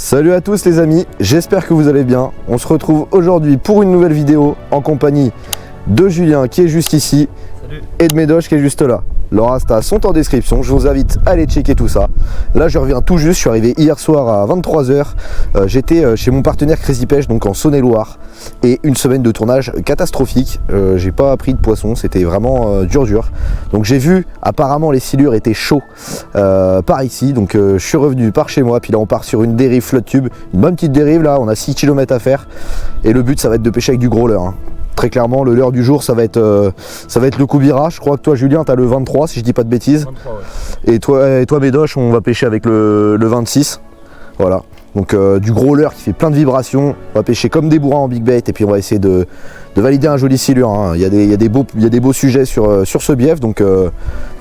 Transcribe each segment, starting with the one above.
Salut à tous les amis, j'espère que vous allez bien. On se retrouve aujourd'hui pour une nouvelle vidéo en compagnie de Julien qui est juste ici. Salut. Et de Médoche qui est juste là. Leurs Insta sont en description, je vous invite à aller checker tout ça. Là je reviens tout juste, je suis arrivé hier soir à 23 h. J'étais chez mon partenaire Crazy Pêche, donc en Saône-et-Loire. Et une semaine de tournage catastrophique, j'ai pas pris de poisson, c'était vraiment dur. Donc j'ai vu, apparemment les silures étaient chauds par ici. Donc je suis revenu par chez moi, puis là on part sur une dérive flotte tube. Une bonne petite dérive là, on a 6 km à faire. Et le but ça va être de pêcher avec du gros leurre. Très clairement, le leurre du jour, ça va être le Koubira. Je crois que toi, Julien, tu as le 23, si je dis pas de bêtises. 23, ouais. Et toi, Médoche, on va pêcher avec le 26. Voilà. Donc, du gros leurre qui fait plein de vibrations. On va pêcher comme des bourrins en big bait. Et puis, on va essayer de valider un joli silure. Hein. Il y a des beaux sujets sur ce bief. Donc,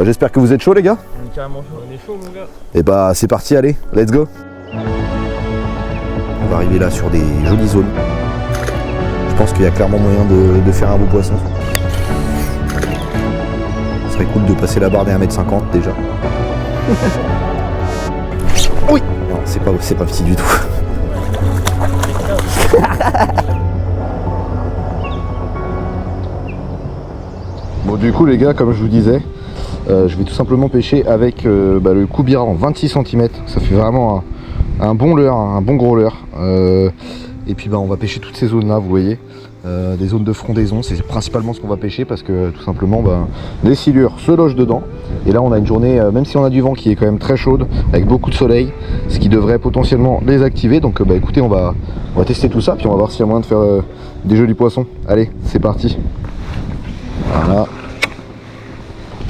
j'espère que vous êtes chaud, les gars. On est carrément chaud. On est chaud, mon gars. Et bah, c'est parti, allez, let's go. On va arriver là sur des jolies zones. Je pense qu'il y a clairement moyen de faire un beau poisson. Ce serait cool de passer la barre des 1,50 m déjà. Oui. Non, c'est pas petit du tout. Bon, du coup les gars, comme je vous disais, je vais tout simplement pêcher avec le Koubira en 26 cm. Ça fait vraiment un bon leurre, un bon gros leurre. Et puis on va pêcher toutes ces zones là, vous voyez, des zones de frondaison, c'est principalement ce qu'on va pêcher parce que tout simplement les silures se logent dedans. Et là on a une journée, même si on a du vent qui est quand même très chaude, avec beaucoup de soleil, ce qui devrait potentiellement les activer. Donc écoutez, on va tester tout ça, puis on va voir s'il y a moyen de faire des jolis poissons. Allez, c'est parti. Voilà.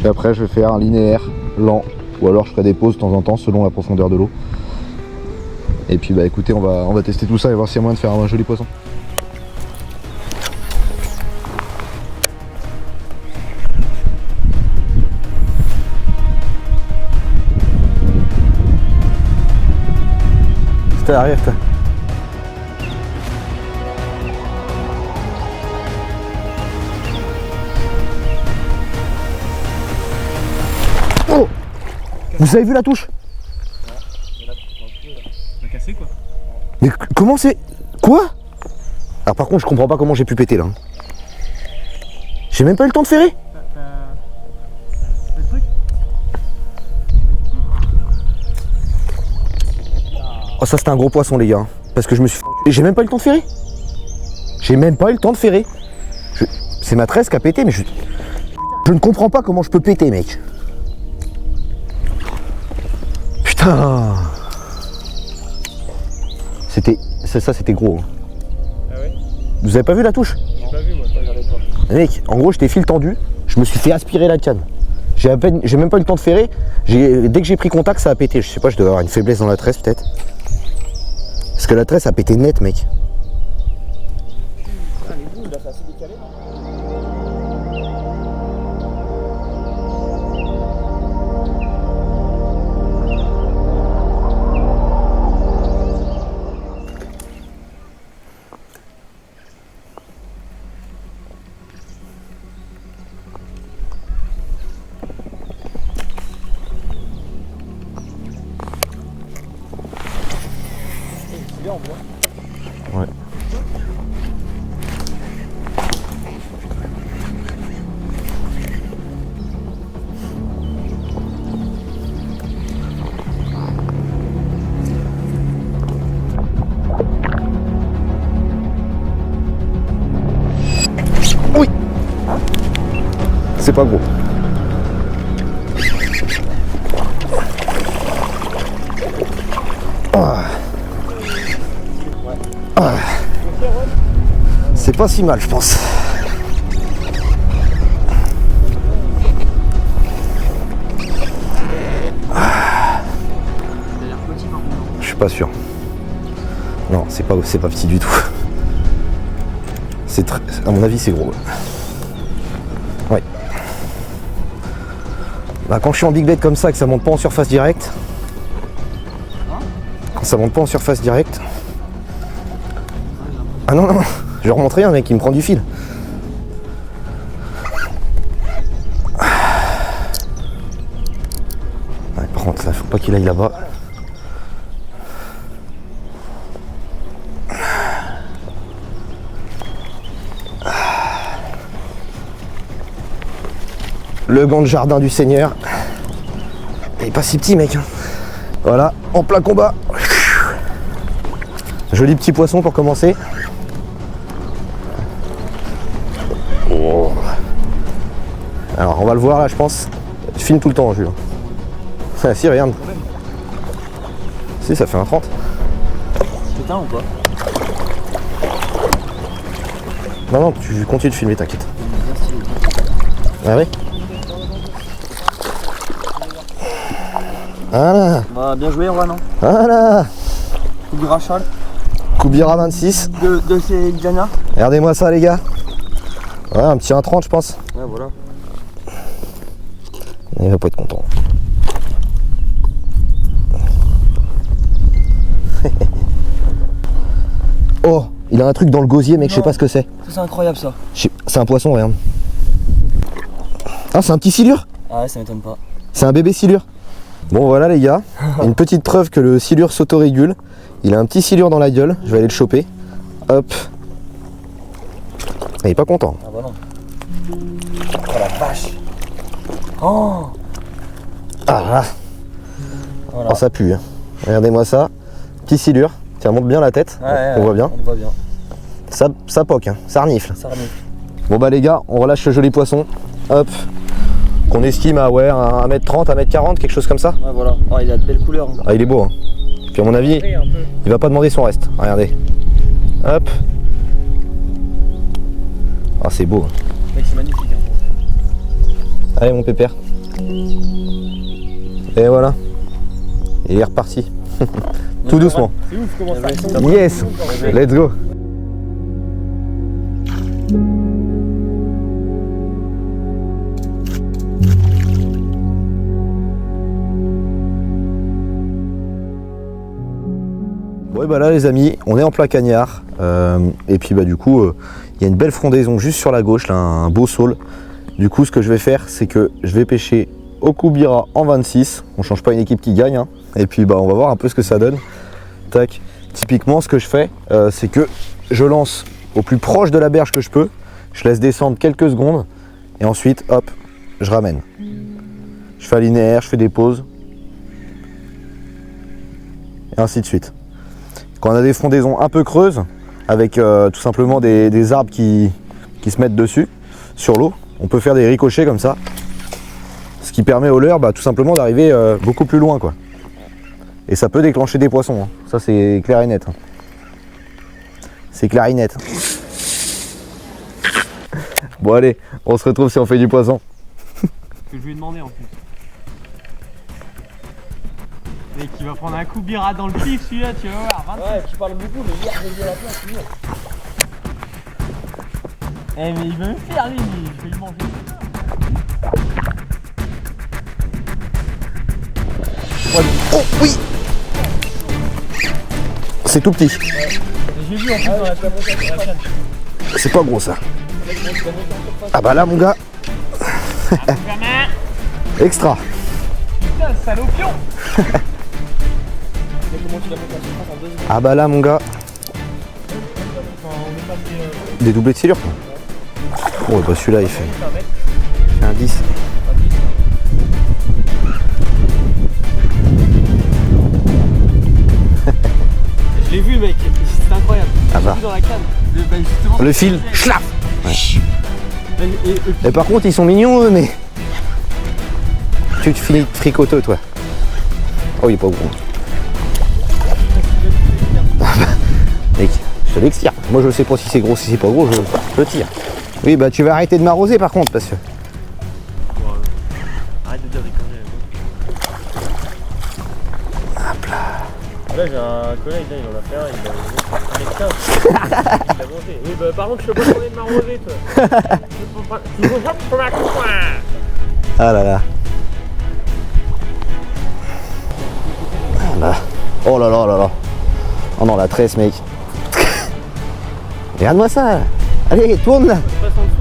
Et après je vais faire un linéaire, lent, ou alors je ferai des pauses de temps en temps selon la profondeur de l'eau. Et puis écoutez, on va tester tout ça et voir s'il y a moyen de faire un joli poisson. C'était arrière, toi. Oh! Vous avez vu la touche? Cassé quoi. Mais comment c'est... Quoi? Alors par contre je comprends pas comment j'ai pu péter là. J'ai même pas eu le temps de ferrer. Le truc. Oh ça c'était un gros poisson les gars. Parce que je me suis... Et j'ai même pas eu le temps de ferrer. J'ai même pas eu le temps de ferrer. C'est ma tresse qui a pété mais je ne comprends pas comment je peux péter mec. Putain. Ça c'était gros. Ah ouais? Vous avez pas vu la touche? J'ai pas vu moi, je regardais pas. Mec, en gros j'étais fil tendu, je me suis fait aspirer la canne. J'ai même pas eu le temps de ferrer. Dès que j'ai pris contact ça a pété. Je sais pas, je devais avoir une faiblesse dans la tresse peut-être. Parce que la tresse a pété net mec. Ah les boules là, c'est assez décalé. C'est bien en bois. Ouais. Oui. C'est pas gros. C'est pas si mal je pense. Je suis pas sûr. Non, c'est pas petit du tout. C'est très, à mon avis c'est gros. Ouais. Quand je suis en big bait comme ça, que ça monte pas en surface directe. Quand ça monte pas en surface directe. Ah non, non, je remonte rien mec, il me prend du fil. Ouais, par contre, ça faut pas qu'il aille là-bas. Le gant de jardin du Seigneur. Il est pas si petit mec. Hein. Voilà, en plein combat. Joli petit poisson pour commencer. Oh. Alors on va le voir là je pense. Je filme tout le temps Jules. Ah si regarde. Si ça fait un 30. C'est un ou pas? Non non tu continues de filmer t'inquiète. Ah oui. Voilà. Bah bien joué Juan, non? Voilà. Coup du rachal. Koubira 26. De ces Diana. Regardez-moi ça les gars. Ouais un petit 1,30 je pense. Ouais voilà. Il va pas être content. Oh, il a un truc dans le gosier mec, je sais pas ce que c'est. Ça c'est incroyable ça. C'est un poisson, regarde. Ah, c'est un petit silure? Ah ouais, ça m'étonne pas. C'est un bébé silure. Bon voilà les gars, une petite preuve que le silure s'autorégule. Il a un petit silure dans la gueule, je vais aller le choper. Hop. Il est pas content. Ah bah non. Oh la vache. Oh. Ah là. Voilà. Oh, ça pue. Hein. Regardez-moi ça. Petit silure. Tiens, monte bien la tête. Ouais, on voit bien. On voit bien. Ça poque, hein. Ça renifle. Ça remet. Bon bah les gars, on relâche ce joli poisson. Hop. Qu'on estime à ouais, 1m30, 1m40, quelque chose comme ça. Ouais voilà. Oh il a de belles couleurs. Hein. Ah il est beau hein. Puis à mon avis, il va pas demander son reste. Regardez. Hop. Ah c'est beau. Mec c'est magnifique. Hein. Allez mon pépère. Et voilà. Il est reparti. Tout doucement. C'est ouf comment ça. Yes. Let's go. Ouais bah là les amis, on est en plein cagnard et puis bah du coup il y a une belle frondaison juste sur la gauche, là, un beau saule. Du coup ce que je vais faire c'est que je vais pêcher au Koubira en 26, on change pas une équipe qui gagne hein. Et puis bah on va voir un peu ce que ça donne. Tac. Typiquement ce que je fais c'est que je lance au plus proche de la berge que je peux, je laisse descendre quelques secondes et ensuite hop je ramène. Je fais un linéaire, je fais des pauses et ainsi de suite. Quand on a des frondaisons un peu creuses, avec tout simplement des arbres qui se mettent dessus, sur l'eau, on peut faire des ricochets comme ça. Ce qui permet au leurre tout simplement d'arriver beaucoup plus loin quoi. Et ça peut déclencher des poissons, hein. Ça c'est clair et net. Hein. C'est clair et net. Bon allez, on se retrouve si on fait du poisson. Que je lui ai demandé en plus. Mec, il va prendre un Koubira dans le pif celui-là, tu vas voir. 26. Ouais tu parles beaucoup mais hier j'ai vu la place toujours. Eh mais il veut me faire lui, je vais lui manger. Oh oui. C'est tout petit. J'ai vu en plus dans la chaîne. C'est pas gros ça. Ah bah là mon gars. Extra. Putain, salopion. Comment tu l'as monté à surface en 2 secondes? Ah bah là mon gars. Des doublés de silure quoi. Oh bah celui-là il fait un 10. Je l'ai vu mec, c'est incroyable. Ah bah. J'ai vu dans la canne. Justement, Le fil, schlaf. Ouais. Et par contre ils sont mignons eux mais. Tu te finis fricoteux toi. Oh il est pas gros. Mec, je te l'extire. Moi je sais pas si c'est gros, si c'est pas gros, je tire. Oui bah tu vas arrêter de m'arroser par contre parce que. Arrête de dire des conneries. Hop là. Là j'ai un collègue, là, il en a fait un, il l'a mangé. Oui bah par contre je peux pas demander de m'arroser toi. Tu veux pas pour ma coupe. Ah là là. Ah là. Oh là là là là. Oh non la tresse mec. Regarde-moi ça. Allez tourne là. Passe en dessous.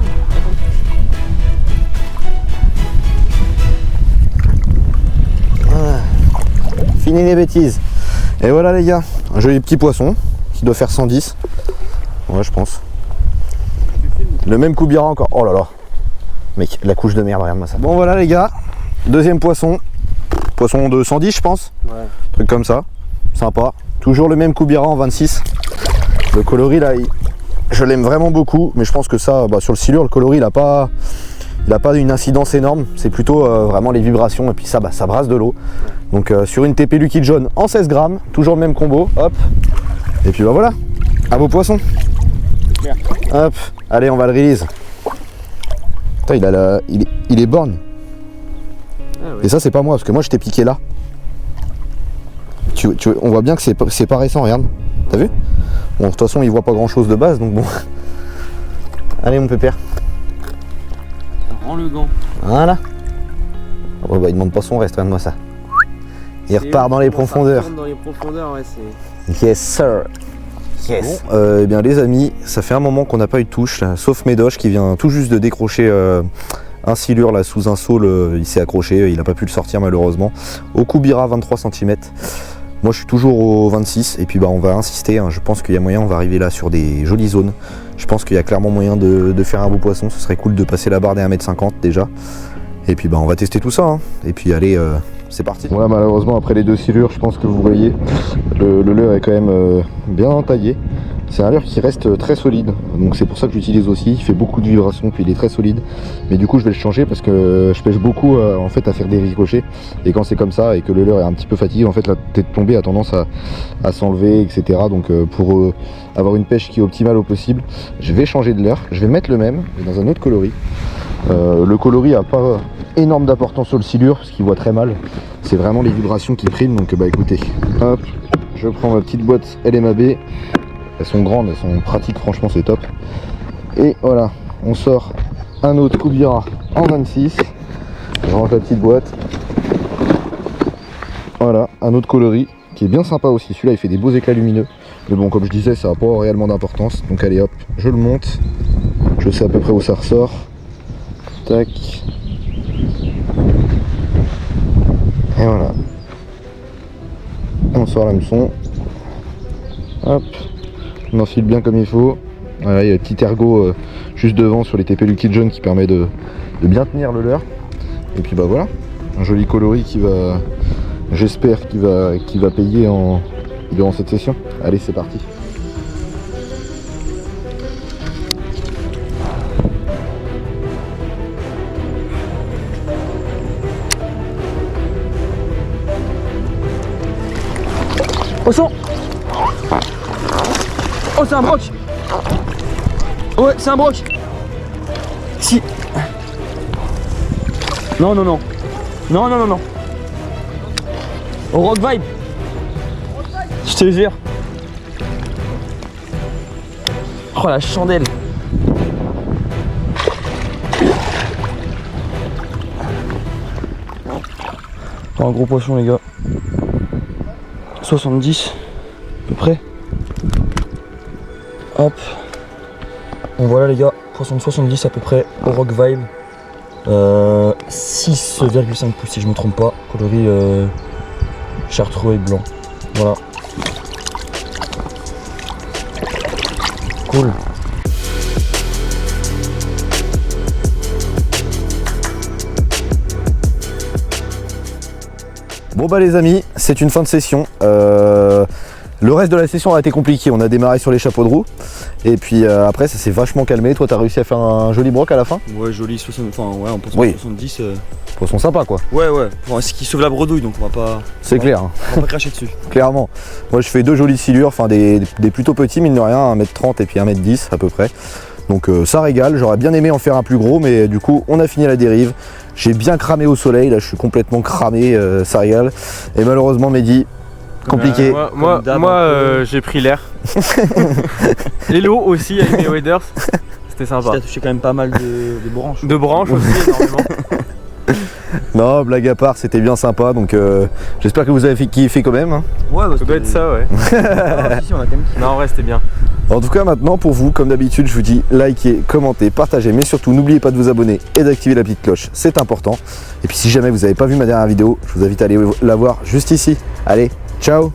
Voilà. Fini les bêtises. Et voilà les gars, un joli petit poisson qui doit faire 110. Ouais je pense. Le même Koubira encore. Oh là là. Mec, la couche de merde, regarde-moi ça. Bon voilà les gars, deuxième poisson. Poisson de 110 je pense. Ouais. Truc comme ça. Sympa. Toujours le même Koubira en 26. Le coloris là, je l'aime vraiment beaucoup. Mais je pense que ça, sur le silure, le coloris il a pas une incidence énorme. C'est plutôt vraiment les vibrations. Et puis ça, ça brasse de l'eau. Donc sur une TP liquide jaune en 16 grammes. Toujours le même combo. Hop. Et puis voilà. À vos poissons. Merde. Hop. Allez, on va le release. Putain, il est borgne. Ah ouais. Et ça c'est pas moi parce que moi je t'ai piqué là. On voit bien que c'est pas récent, regarde. T'as vu? Bon, de toute façon il voit pas grand chose de base donc bon. Allez mon pépère. Rends le gant. Voilà. Oh, il demande pas son reste, regarde-moi ça. Il repart dans les profondeurs. Dans les profondeurs, ouais, c'est. Yes sir. Yes. Bon, eh bien les amis, ça fait un moment qu'on n'a pas eu de touche là, sauf Médoche qui vient tout juste de décrocher un silure là sous un saule, il s'est accroché, il n'a pas pu le sortir malheureusement. Au Koubira 23 cm. Moi je suis toujours au 26 et puis on va insister, hein. Je pense qu'il y a moyen, on va arriver là sur des jolies zones. Je pense qu'il y a clairement moyen de faire un beau poisson, ce serait cool de passer la barre des 1,50 m déjà. Et puis on va tester tout ça, hein. Et puis allez, c'est parti. Voilà, malheureusement après les deux silures, je pense que vous voyez, le leurre est quand même bien entaillé. C'est un leurre qui reste très solide, donc c'est pour ça que j'utilise aussi. Il fait beaucoup de vibrations, puis il est très solide. Mais du coup je vais le changer parce que je pêche beaucoup en fait à faire des ricochets. Et quand c'est comme ça et que le leurre est un petit peu fatigué, en fait la tête tombée a tendance à s'enlever, etc. Donc pour avoir une pêche qui est optimale au possible, je vais changer de leurre. Je vais mettre le même, mais dans un autre coloris. Le coloris a pas énorme d'importance sur le silure parce qu'il voit très mal. C'est vraiment les vibrations qui priment. Donc écoutez, hop, je prends ma petite boîte LMAB. Elles sont grandes, elles sont pratiques, franchement c'est top. Et voilà, on sort un autre Koubira en 26. Je range la petite boîte. Voilà, un autre coloris qui est bien sympa aussi. Celui-là il fait des beaux éclats lumineux. Mais bon, comme je disais, ça n'a pas réellement d'importance. Donc allez hop, je le monte. Je sais à peu près où ça ressort. Tac. Et voilà. On sort l'hameçon. Hop. On enfile bien comme il faut. Voilà, il y a le petit ergot juste devant sur les TP liquide jaune qui permet de bien tenir le leurre. Et puis voilà, un joli coloris qui va, j'espère qu'il va payer durant cette session. Allez, c'est parti. Poisson. Oh, c'est un broc. Ouais, c'est un broc. Si. Non, non, non. Non, non, non, non. Au rock vibe. Je te jure. Oh, la chandelle. Oh, un gros poisson, les gars. 70 à peu près. Hop. Bon voilà les gars, poisson de 70 à peu près au rock vibe. 6,5 pouces si je me trompe pas. Coloris chartreux et blanc. Voilà. Cool. Bon les amis, c'est une fin de session. Le reste de la session a été compliqué, on a démarré sur les chapeaux de roue. Et puis après ça s'est vachement calmé. Toi t'as réussi à faire un joli broc à la fin? Ouais, joli, 60, enfin ouais, on pense à 70. Poisson sympa quoi. Ouais, ouais, ce qui sauve la bredouille donc on va pas. C'est clair. Hein. On va pas cracher dessus. Clairement. Moi je fais deux jolies silures, enfin des plutôt petits mine de rien, 1m30 et puis 1m10 à peu près. Donc ça régale, j'aurais bien aimé en faire un plus gros mais du coup on a fini à la dérive. J'ai bien cramé au soleil, là je suis complètement cramé, ça régale. Et malheureusement Mehdi, compliqué. Moi j'ai pris l'air. Et l'eau aussi avec mes waders. C'était sympa. Tu as touché quand même pas mal de branches. De branches aussi énormément. Non, blague à part, c'était bien sympa, donc j'espère que vous avez kiffé quand même. Hein. Ouais, Ça doit être ça, ouais. si, on a quand même kiffé. Non, en vrai, c'était bien. En tout cas, maintenant, pour vous, comme d'habitude, je vous dis likez, commentez, partagez, mais surtout, n'oubliez pas de vous abonner et d'activer la petite cloche, c'est important. Et puis, si jamais vous n'avez pas vu ma dernière vidéo, je vous invite à aller la voir juste ici. Allez, ciao!